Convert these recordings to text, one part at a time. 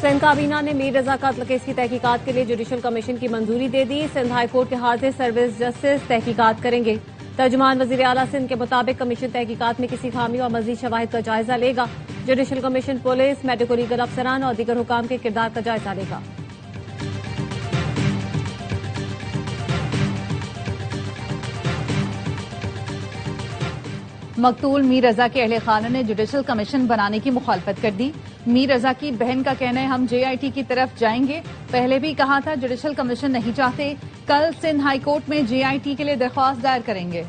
سندھ کابینہ نے میر رضا قتل کیس کی تحقیقات کے لیے جوڈیشل کمیشن کی منظوری دے دی۔ سندھ ہائی کورٹ کے حاضر سروس جسٹس تحقیقات کریں گے۔ ترجمان وزیر اعلیٰ سندھ کے مطابق کمیشن تحقیقات میں کسی خامی اور مزید شواہد کا جائزہ لے گا۔ Judicial commission police, medico legal افسران اور دیگر حکام کے کردار کا جائزہ لے گا۔ مقتول میر رضا کے اہل خانہ نے جوڈیشل کمیشن بنانے کی مخالفت کر دی۔ میر رضا کی بہن کا کہنا ہے ہم JIT کی طرف جائیں گے، پہلے بھی کہا تھا جوڈیشل کمیشن نہیں چاہتے، کل سندھ ہائی کورٹ میں JIT کے لیے درخواست دائر کریں گے۔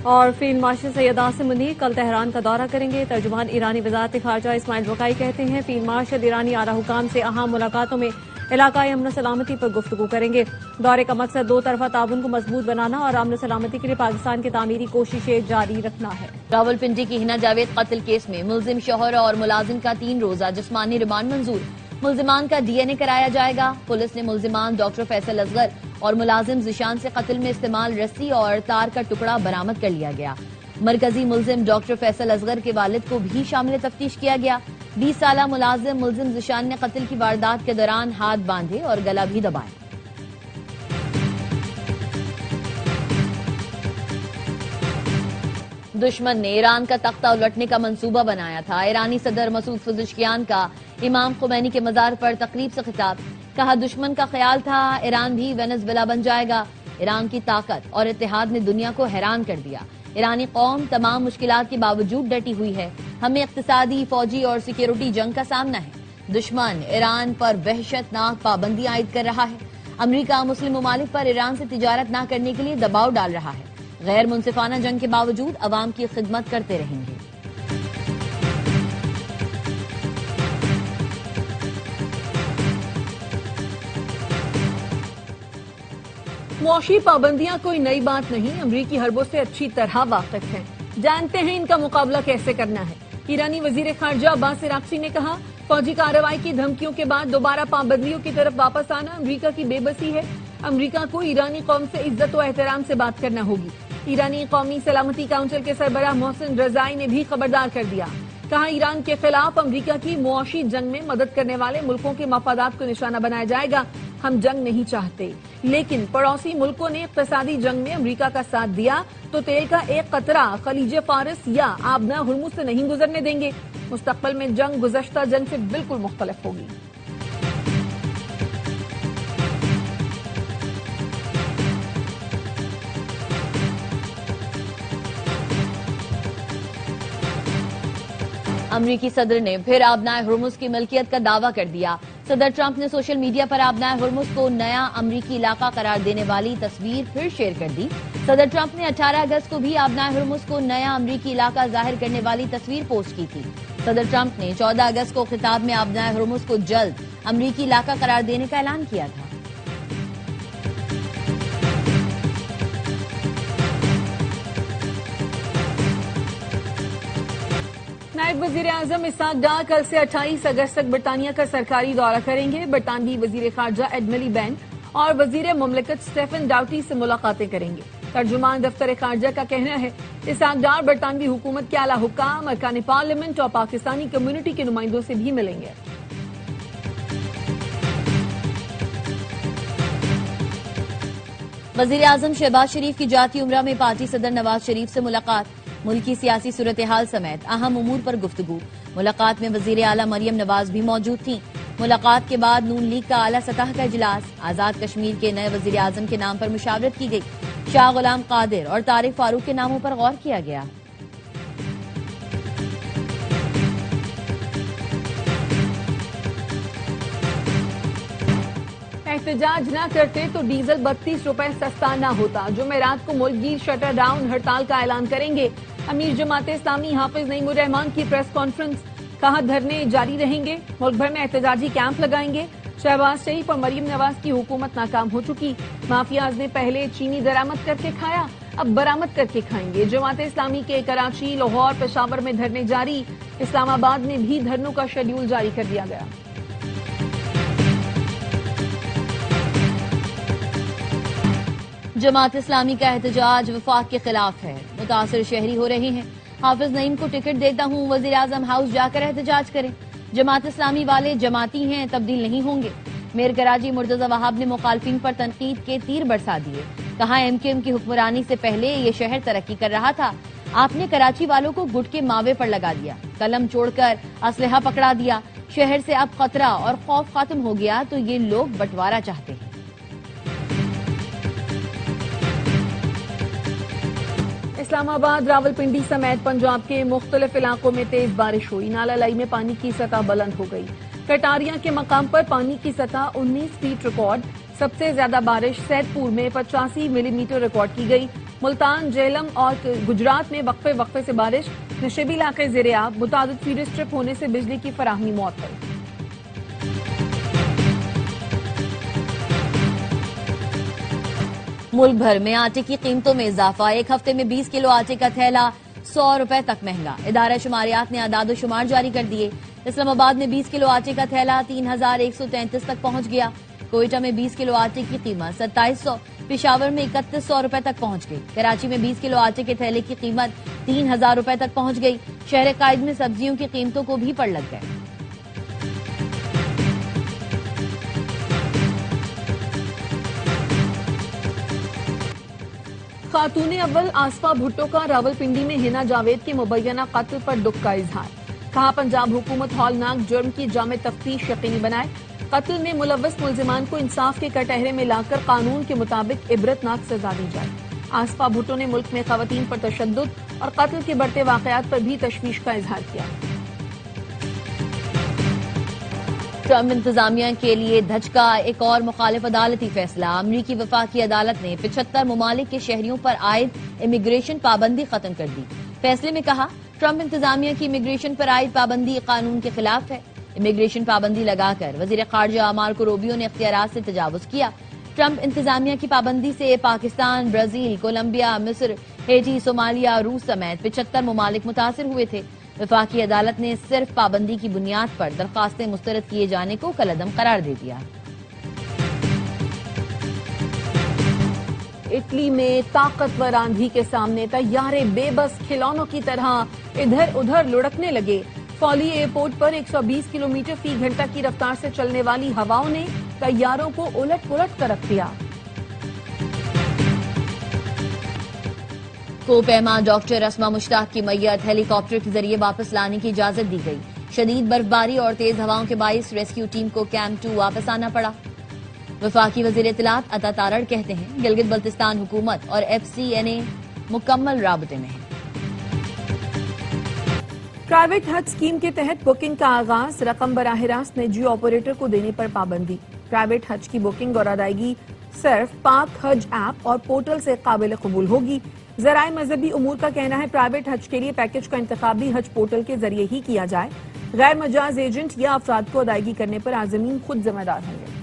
اور فیلڈ مارشل سید عاصم منیر کل تہران کا دورہ کریں گے۔ ترجمان ایرانی وزارت خارجہ اسماعیل وقائی کہتے ہیں فیلڈ مارشل ایرانی اعلیٰ حکام سے اہم ملاقاتوں میں علاقائی امن و سلامتی پر گفتگو کریں گے۔ دورے کا مقصد دو طرفہ تعاون کو مضبوط بنانا اور امن و سلامتی کے لیے پاکستان کی تعمیری کوششیں جاری رکھنا ہے۔ راولپنڈی کی ہنا جاوید قتل کیس میں ملزم شوہر اور ملازم کا 3 روزہ جسمانی ریمانڈ منظور۔ ملزمان کا DNA کرایا جائے گا۔ پولیس نے ملزمان ڈاکٹر فیصل اصغر اور ملازم ذیشان سے قتل میں استعمال رسی اور تار کا ٹکڑا برآمد کر لیا گیا۔ مرکزی ملزم ڈاکٹر فیصل اصغر کے والد کو بھی شامل تفتیش کیا گیا۔ 20 سالہ ملزم ذیشان نے قتل کی واردات کے دوران ہاتھ باندھے اور گلا بھی دبایا۔ دشمن نے ایران کا تختہ الٹنے کا منصوبہ بنایا تھا۔ ایرانی صدر مسعود پزشکیان کا امام خمینی کے مزار پر تقریب سے خطاب، کہا دشمن کا خیال تھا ایران بھی وینزویلا بن جائے گا۔ ایران کی طاقت اور اتحاد نے دنیا کو حیران کر دیا۔ ایرانی قوم تمام مشکلات کے باوجود ڈٹی ہوئی ہے۔ ہمیں اقتصادی، فوجی اور سیکیورٹی جنگ کا سامنا ہے۔ دشمن ایران پر وحشت ناک پابندی عائد کر رہا ہے۔ امریکہ مسلم ممالک پر ایران سے تجارت نہ کرنے کے لیے دباؤ ڈال رہا ہے۔ غیر منصفانہ جنگ کے باوجود عوام کی خدمت کرتے رہیں گے۔ معاشی پابندیاں کوئی نئی بات نہیں، امریکی حربوں سے اچھی طرح واقف ہیں، جانتے ہیں ان کا مقابلہ کیسے کرنا ہے۔ ایرانی وزیر خارجہ عباس عراقچی نے کہا فوجی کارروائی کی دھمکیوں کے بعد دوبارہ پابندیوں کی طرف واپس آنا امریکہ کی بے بسی ہے۔ امریکہ کو ایرانی قوم سے عزت و احترام سے بات کرنا ہوگی۔ ایرانی قومی سلامتی کونسل کے سربراہ محسن رضائی نے بھی خبردار کر دیا، کہا ایران کے خلاف امریکہ کی معاشی جنگ میں مدد کرنے والے ملکوں کے مفادات کو نشانہ بنایا جائے گا۔ ہم جنگ نہیں چاہتے، لیکن پڑوسی ملکوں نے اقتصادی جنگ میں امریکہ کا ساتھ دیا تو تیل کا ایک قطرہ خلیج فارس یا آبنا ہرمز سے نہیں گزرنے دیں گے۔ مستقبل میں جنگ گزشتہ جنگ سے بالکل مختلف ہوگی۔ امریکی صدر نے پھر آبنائے ہرمز کی ملکیت کا دعویٰ کر دیا۔ صدر ٹرمپ نے سوشل میڈیا پر آبنائے ہرمز کو نیا امریکی علاقہ قرار دینے والی تصویر پھر شیئر کر دی۔ صدر ٹرمپ نے 18 اگست کو بھی آبنائے ہرمز کو نیا امریکی علاقہ ظاہر کرنے والی تصویر پوسٹ کی تھی۔ صدر ٹرمپ نے 14 اگست کو خطاب میں آبنائے ہرمز کو جلد امریکی علاقہ قرار دینے کا اعلان کیا تھا۔ نائب وزیر اعظم اسحاق ڈار کل سے 28 اگست تک برطانیہ کا سرکاری دورہ کریں گے۔ برطانوی وزیر خارجہ ایڈ ملی بین اور وزیر مملکت سٹیفن ڈاؤٹی سے ملاقاتیں کریں گے۔ ترجمان دفتر خارجہ کا کہنا ہے اسحاق ڈار برطانوی حکومت کے اعلیٰ حکام، ارکان پارلیمنٹ اور پاکستانی کمیونٹی کے نمائندوں سے بھی ملیں گے۔ وزیر اعظم شہباز شریف کی جاتی عمرہ میں پارٹی صدر نواز شریف سے ملاقات، ملکی سیاسی صورتحال سمیت اہم امور پر گفتگو۔ ملاقات میں وزیر اعلیٰ مریم نواز بھی موجود تھیں۔ ملاقات کے بعد نون لیگ کا اعلیٰ سطح کا اجلاس، آزاد کشمیر کے نئے وزیر اعظم کے نام پر مشاورت کی گئی۔ شاہ غلام قادر اور طارق فاروق کے ناموں پر غور کیا گیا۔ احتجاج نہ کرتے تو ڈیزل 32 روپے سستا نہ ہوتا۔ جمعرات کو ملک گیر شٹر ڈاؤن ہڑتال کا اعلان کریں گے۔ امیر جماعت اسلامی حافظ نعیم الرحمان کی پریس کانفرنس، کہا دھرنے جاری رہیں گے، ملک بھر میں احتجاجی کیمپ لگائیں گے۔ شہباز شریف اور مریم نواز کی حکومت ناکام ہو چکی، مافیاز نے پہلے چینی درآمد کر کے کھایا، اب برآمد کر کے کھائیں گے۔ جماعت اسلامی کے کراچی، لاہور، پشاور میں دھرنے جاری، اسلام آباد میں بھی دھرنوں کا شیڈول جاری کر دیا گیا۔ جماعت اسلامی کا احتجاج وفاق کے خلاف ہے، متاثر شہری ہو رہے ہیں۔ حافظ نعیم کو ٹکٹ دیتا ہوں، وزیر اعظم ہاؤس جا کر احتجاج کریں۔ جماعت اسلامی والے جماعتی ہیں، تبدیل نہیں ہوں گے۔ میر کراچی مرتضی وہاب نے مخالفین پر تنقید کے تیر برسا دیے، کہا ایم کیو ایم کی حکمرانی سے پہلے یہ شہر ترقی کر رہا تھا، آپ نے کراچی والوں کو گٹ کے ماوے پر لگا دیا، قلم چھوڑ کر اسلحہ پکڑا دیا، شہر سے اب خطرہ اور خوف ختم ہو گیا تو یہ لوگ بٹوارہ چاہتے ہیں۔ اسلام آباد، راولپنڈی سمیت پنجاب کے مختلف علاقوں میں تیز بارش ہوئی، نالا لائی میں پانی کی سطح بلند ہو گئی۔ کٹاریاں کے مقام پر پانی کی سطح 19 فیٹ ریکارڈ، سب سے زیادہ بارش سید پور میں 85 ملی میٹر ریکارڈ کی گئی۔ ملتان، جہلم اور گجرات میں وقفے وقفے سے بارش، نشیبی علاقے زیر آب، متعدد فیڈر اسٹرپ ہونے سے بجلی کی فراہمی معطل۔ ملک بھر میں آٹے کی قیمتوں میں اضافہ، ایک ہفتے میں 20 کلو آٹے کا تھیلا 100 روپے تک مہنگا۔ ادارہ شماریات نے اعداد و شمار جاری کر دیے۔ اسلام آباد میں 20 کلو آٹے کا تھیلا 3133 تک پہنچ گیا۔ کوئٹہ میں 20 کلو آٹے کی قیمت 2700، پشاور میں 3100 روپے تک پہنچ گئی۔ کراچی میں 20 کلو آٹے کے تھیلے کی قیمت 3000 روپے تک پہنچ گئی۔ شہر قائد میں سبزیوں کی قیمتوں کو بھی پڑ لگ گئے۔ خاتون اول آصفہ بھٹو کا راولپنڈی میں ہنا جاوید کے مبینہ قتل پر دکھ کا اظہار، کہا پنجاب حکومت ہولناک جرم کی جامع تفتیش یقینی بنائے، قتل میں ملوث ملزمان کو انصاف کے کٹہرے میں لا کر قانون کے مطابق عبرتناک سزا دی جائے۔ آصفہ بھٹو نے ملک میں خواتین پر تشدد اور قتل کے بڑھتے واقعات پر بھی تشویش کا اظہار کیا۔ ٹرمپ انتظامیہ کے لیے دھچکا، ایک اور مخالف عدالتی فیصلہ، امریکی وفاقی عدالت نے 75 ممالک کے شہریوں پر عائد امیگریشن پابندی ختم کر دی۔ فیصلے میں کہا ٹرمپ انتظامیہ کی امیگریشن پر عائد پابندی قانون کے خلاف ہے۔ امیگریشن پابندی لگا کر وزیر خارجہ مارکو روبیو نے اختیارات سے تجاوز کیا۔ ٹرمپ انتظامیہ کی پابندی سے پاکستان، برازیل، کولمبیا، مصر، ہیٹی، صومالیہ، روس سمیت 75 ممالک متاثر ہوئے تھے۔ وفاقی عدالت نے صرف پابندی کی بنیاد پر درخواستیں مسترد کیے جانے کو کالعدم قرار دے دیا۔ اٹلی میں طاقتور آندھی کے سامنے طیارے بے بس کھلونوں کی طرح ادھر ادھر لڑکنے لگے۔ فولی ایئرپورٹ پر 120 کلومیٹر فی گھنٹہ کی رفتار سے چلنے والی ہواؤں نے طیاروں کو الٹ پلٹ کر رکھ دیا۔ کو پیما ڈاکٹر اسما مشتاق کی میت ہیلی کاپٹر کے ذریعے واپس لانے کی اجازت دی گئی۔ شدید برفباری اور تیز ہواؤں کے باعث ریسکیو ٹیم کو کیمپ 2 واپس آنا پڑا۔ وفاقی وزیر اطلاعات عطا تارڑ کہتے ہیں گلگت بلتستان حکومت اور FCNA مکمل رابطے میں ہیں۔ پرائیویٹ حج اسکیم کے تحت بکنگ کا آغاز، رقم براہ راست نجی آپریٹر کو دینے پر پابندی۔ پرائیویٹ حج کی بکنگ اور ادائیگی صرف پاک حج ایپ اور پورٹل سے قابل قبول ہوگی۔ ذرائع مذہبی امور کا کہنا ہے پرائیویٹ حج کے لیے پیکج کا انتخاب بھی حج پورٹل کے ذریعے ہی کیا جائے۔ غیر مجاز ایجنٹ یا افراد کو ادائیگی کرنے پر عازمین خود ذمہ دار ہوں گے۔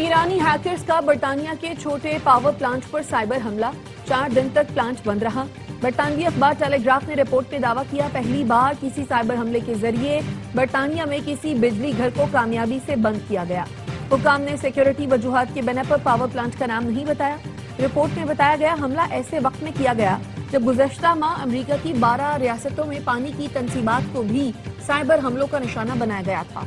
ایرانی ہیکرز کا برطانیہ کے چھوٹے پاور پلانٹ پر سائبر حملہ، 4 دن تک پلانٹ بند رہا۔ برطانوی اخبار ٹیلی گراف نے رپورٹ میں دعویٰ کیا پہلی بار کسی سائبر حملے کے ذریعے برطانیہ میں کسی بجلی گھر کو کامیابی سے بند کیا گیا۔ حکام نے سیکیورٹی وجوہات کے بنا پر پاور پلانٹ کا نام نہیں بتایا۔ رپورٹ میں بتایا گیا حملہ ایسے وقت میں کیا گیا جب گزشتہ ماہ امریکہ کی 12 ریاستوں میں پانی کی تنصیبات کو بھی سائبر حملوں کا نشانہ بنایا گیا تھا۔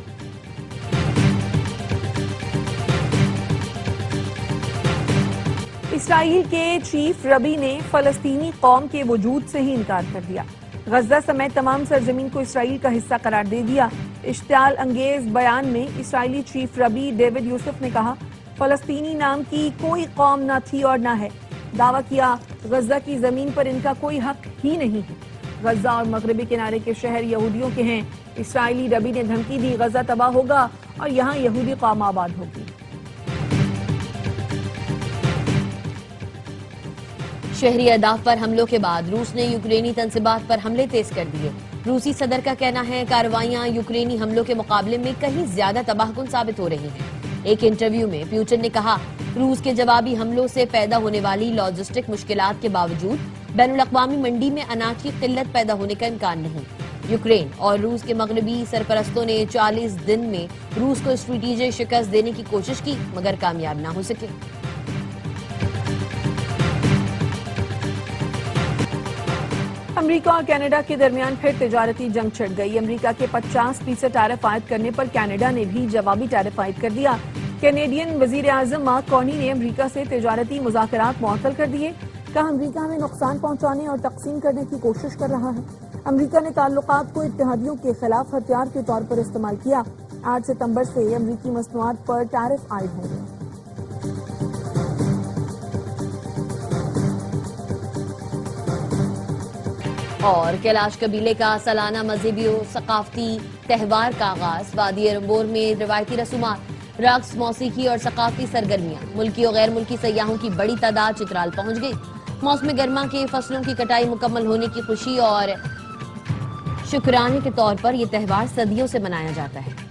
اسرائیل کے چیف ربی نے فلسطینی قوم کے وجود سے ہی انکار کر دیا۔ غزہ سمیت تمام سرزمین کو اسرائیل کا حصہ قرار دے دیا۔ اشتعال انگیز بیان میں اسرائیلی چیف ربی ڈیوڈ یوسف نے کہا فلسطینی نام کی کوئی قوم نہ تھی اور نہ ہے۔ دعویٰ کیا غزہ کی زمین پر ان کا کوئی حق ہی نہیں ہے۔ غزہ اور مغربی کنارے کے شہر یہودیوں کے ہیں۔ اسرائیلی ربی نے دھمکی دی غزہ تباہ ہوگا اور یہاں یہودی قوم آباد ہوگی۔ شہری اہداف پر حملوں کے بعد روس نے یوکرینی تنصیبات پر حملے تیز کر دیے۔ روسی صدر کا کہنا ہے کارروائیاں یوکرینی حملوں کے مقابلے میں کہیں زیادہ تباہ کن ثابت ہو رہی ہیں۔ ایک انٹرویو میں پیوٹن نے کہا روس کے جوابی حملوں سے پیدا ہونے والی لاجسٹک مشکلات کے باوجود بین الاقوامی منڈی میں اناج کی قلت پیدا ہونے کا امکان نہیں۔ یوکرین اور روس کے مغربی سرپرستوں نے 40 دن میں روس کو اسٹریٹجک شکست دینے کی کوشش کی مگر کامیاب نہ ہو سکے۔ امریکہ اور کینیڈا کے درمیان پھر تجارتی جنگ چھڑ گئی۔ امریکہ کے 50% ٹیرف عائد کرنے پر کینیڈا نے بھی جوابی ٹیرف عائد کر دیا۔ کینیڈین وزیر اعظم مارک کارنی نے امریکہ سے تجارتی مذاکرات معطل کر دیے۔ کہا امریکہ ہمیں نقصان پہنچانے اور تقسیم کرنے کی کوشش کر رہا ہے۔ امریکہ نے تعلقات کو اتحادیوں کے خلاف ہتھیار کے طور پر استعمال کیا۔ 8 ستمبر سے امریکی مصنوعات پر ٹیرف عائد ہوں گے۔ اور کیلاش قبیلے کا سالانہ مذہبی و ثقافتی تہوار کا آغاز۔ وادی رمبور میں روایتی رسومات، رقص، موسیقی اور ثقافتی سرگرمیاں۔ ملکی اور غیر ملکی سیاحوں کی بڑی تعداد چترال پہنچ گئی۔ موسم گرما کے فصلوں کی کٹائی مکمل ہونے کی خوشی اور شکرانے کے طور پر یہ تہوار صدیوں سے منایا جاتا ہے۔